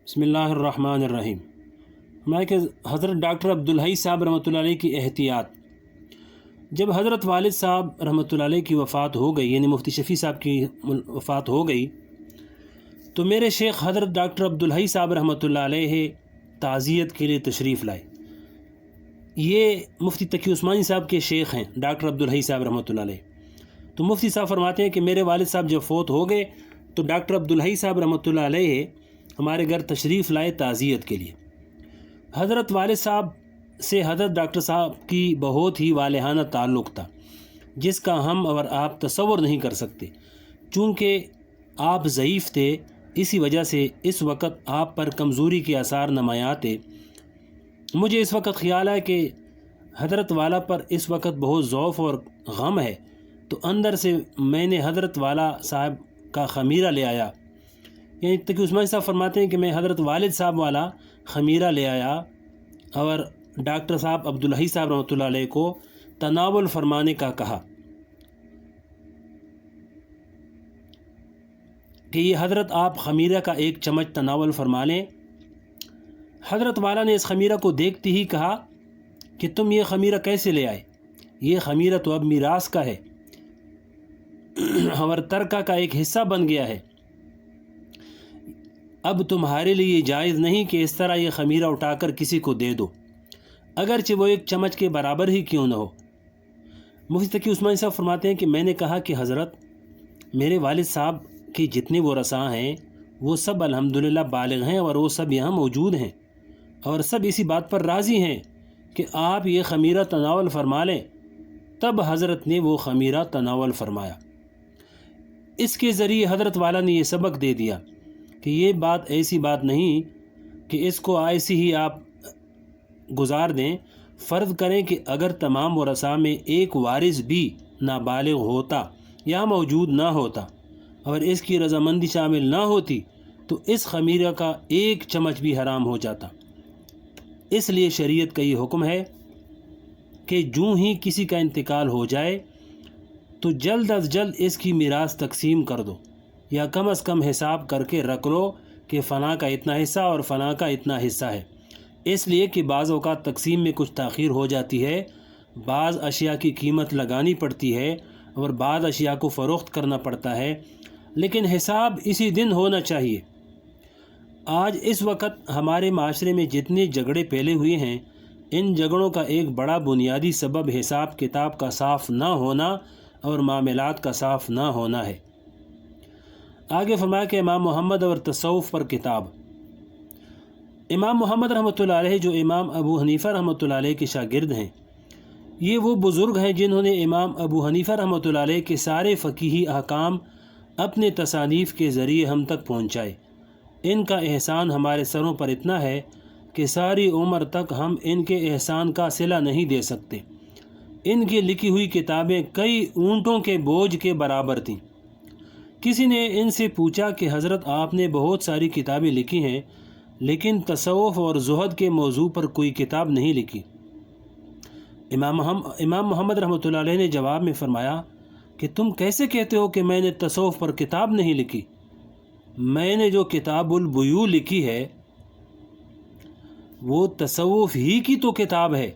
بسم اللہ الرحمن الرحیم۔ ہمارے کہ حضرت ڈاکٹر عبدالحی صاحب رحمۃ اللہ علیہ کی احتیاط۔ جب حضرت والد صاحب رحمۃ اللہ علیہ کی وفات ہو گئی، یعنی مفتی شفیع صاحب کی وفات ہو گئی، تو میرے شیخ حضرت ڈاکٹر عبدالحی صاحب رحمۃ اللہ علیہ تعزیت کے لیے تشریف لائے۔ یہ مفتی تقی عثمانی صاحب کے شیخ ہیں، ڈاکٹر عبدالحی صاحب رحمۃ اللہ علیہ۔ تو مفتی صاحب فرماتے ہیں کہ میرے والد صاحب جب فوت ہو گئے تو ڈاکٹر عبدالحی صاحب رحمۃ اللہ علیہ ہمارے گھر تشریف لائے تعزیت کے لیے۔ حضرت والد صاحب سے حضرت ڈاکٹر صاحب کی بہت ہی والہانہ تعلق تھا، جس کا ہم اور آپ تصور نہیں کر سکتے۔ چونکہ آپ ضعیف تھے، اسی وجہ سے اس وقت آپ پر کمزوری کے آثار نمایاں تھے۔ مجھے اس وقت خیال ہے کہ حضرت والا پر اس وقت بہت ضعف اور غم ہے، تو اندر سے میں نے حضرت والا صاحب کا خمیرہ لے آیا، یعنی تقی عثمانی صاحب فرماتے ہیں کہ میں حضرت والد صاحب والا خمیرہ لے آیا اور ڈاکٹر صاحب عبدالحی صاحب رحمۃ اللہ علیہ کو تناول فرمانے کا کہا کہ یہ حضرت آپ خمیرہ کا ایک چمچ تناول فرما لیں۔ حضرت والا نے اس خمیرہ کو دیکھتے ہی کہا کہ تم یہ خمیرہ کیسے لے آئے؟ یہ خمیرہ تو اب میراث کا ہے اور ترکہ کا ایک حصہ بن گیا ہے۔ اب تمہارے لیے جائز نہیں کہ اس طرح یہ خمیرہ اٹھا کر کسی کو دے دو، اگرچہ وہ ایک چمچ کے برابر ہی کیوں نہ ہو۔ مفتی تقی عثمانی صاحب فرماتے ہیں کہ میں نے کہا کہ حضرت، میرے والد صاحب کے جتنے وہ رساں ہیں وہ سب الحمدللہ بالغ ہیں اور وہ سب یہاں موجود ہیں، اور سب اسی بات پر راضی ہیں کہ آپ یہ خمیرہ تناول فرما لیں۔ تب حضرت نے وہ خمیرہ تناول فرمایا۔ اس کے ذریعے حضرت والا نے یہ سبق دے دیا کہ یہ بات ایسی بات نہیں کہ اس کو ایسی ہی آپ گزار دیں۔ فرض کریں کہ اگر تمام ورثاء میں ایک وارث بھی نابالغ ہوتا یا موجود نہ ہوتا اور اس کی رضامندی شامل نہ ہوتی تو اس خمیرہ کا ایک چمچ بھی حرام ہو جاتا۔ اس لیے شریعت کا یہ حکم ہے کہ جوں ہی کسی کا انتقال ہو جائے تو جلد از جلد اس کی میراث تقسیم کر دو، یا کم از کم حساب کر کے رکھ لو کہ فلاں کا اتنا حصہ اور فلاں کا اتنا حصہ ہے۔ اس لیے کہ بعض اوقات تقسیم میں کچھ تاخیر ہو جاتی ہے، بعض اشیاء کی قیمت لگانی پڑتی ہے اور بعض اشیاء کو فروخت کرنا پڑتا ہے، لیکن حساب اسی دن ہونا چاہیے۔ آج اس وقت ہمارے معاشرے میں جتنے جھگڑے پھیلے ہوئے ہیں، ان جھگڑوں کا ایک بڑا بنیادی سبب حساب کتاب کا صاف نہ ہونا اور معاملات کا صاف نہ ہونا ہے۔ آگے فرمایا کہ امام محمد اور تصوف پر کتاب۔ امام محمد رحمۃ اللہ علیہ جو امام ابو حنیفہ رحمۃ اللہ علیہ کے شاگرد ہیں، یہ وہ بزرگ ہیں جنہوں نے امام ابو حنیفہ رحمۃ اللہ علیہ کے سارے فقیہی احکام اپنے تصانیف کے ذریعے ہم تک پہنچائے۔ ان کا احسان ہمارے سروں پر اتنا ہے کہ ساری عمر تک ہم ان کے احسان کا صلہ نہیں دے سکتے۔ ان کی لکھی ہوئی کتابیں کئی اونٹوں کے بوجھ کے برابر تھیں۔ کسی نے ان سے پوچھا کہ حضرت آپ نے بہت ساری کتابیں لکھی ہیں لیکن تصوف اور زہد کے موضوع پر کوئی کتاب نہیں لکھی۔ امام محمد رحمۃ اللہ علیہ نے جواب میں فرمایا کہ تم کیسے کہتے ہو کہ میں نے تصوف پر کتاب نہیں لکھی؟ میں نے جو کتاب البیوع لکھی ہے وہ تصوف ہی کی تو کتاب ہے۔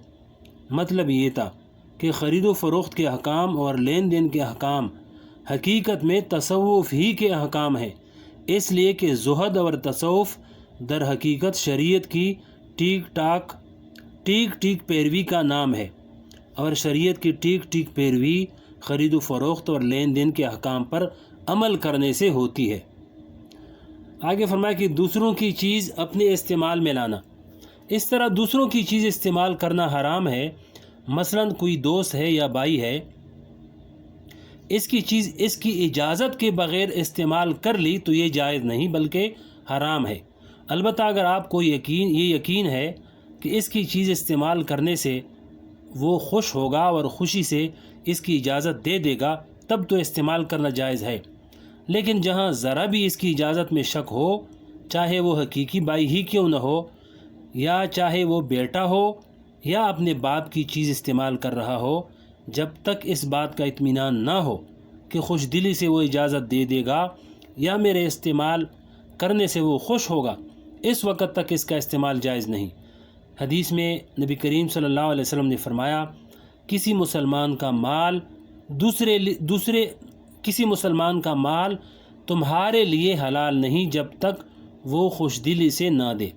مطلب یہ تھا کہ خرید و فروخت کے احکام اور لین دین کے احکام حقیقت میں تصوف ہی کے احکام ہیں، اس لیے کہ زہد اور تصوف در حقیقت شریعت کی ٹیک ٹیک پیروی کا نام ہے، اور شریعت کی ٹیک پیروی خرید و فروخت اور لین دین کے احکام پر عمل کرنے سے ہوتی ہے۔ آگے فرمایا کہ دوسروں کی چیز اپنے استعمال میں لانا۔ اس طرح دوسروں کی چیز استعمال کرنا حرام ہے۔ مثلا کوئی دوست ہے یا بھائی ہے، اس کی چیز اس کی اجازت کے بغیر استعمال کر لی تو یہ جائز نہیں بلکہ حرام ہے۔ البتہ اگر آپ کو یہ یقین ہے کہ اس کی چیز استعمال کرنے سے وہ خوش ہوگا اور خوشی سے اس کی اجازت دے دے گا، تب تو استعمال کرنا جائز ہے۔ لیکن جہاں ذرا بھی اس کی اجازت میں شک ہو، چاہے وہ حقیقی بھائی ہی کیوں نہ ہو، یا چاہے وہ بیٹا ہو یا اپنے باپ کی چیز استعمال کر رہا ہو، جب تک اس بات کا اطمینان نہ ہو کہ خوش دلی سے وہ اجازت دے دے گا یا میرے استعمال کرنے سے وہ خوش ہوگا، اس وقت تک اس کا استعمال جائز نہیں۔ حدیث میں نبی کریم صلی اللہ علیہ وسلم نے فرمایا کسی مسلمان کا مال تمہارے لیے حلال نہیں جب تک وہ خوش دلی سے نہ دے۔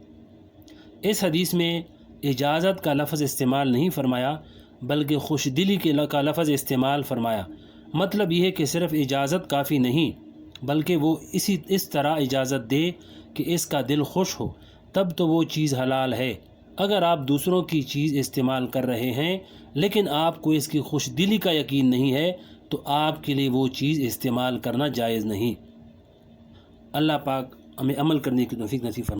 اس حدیث میں اجازت کا لفظ استعمال نہیں فرمایا بلکہ خوش دلی کا لفظ استعمال فرمایا۔ مطلب یہ ہے کہ صرف اجازت کافی نہیں بلکہ وہ اس طرح اجازت دے کہ اس کا دل خوش ہو، تب تو وہ چیز حلال ہے۔ اگر آپ دوسروں کی چیز استعمال کر رہے ہیں لیکن آپ کو اس کی خوش دلی کا یقین نہیں ہے تو آپ کے لیے وہ چیز استعمال کرنا جائز نہیں۔ اللہ پاک ہمیں عمل کرنے کی توفیق نصیب فرمائے۔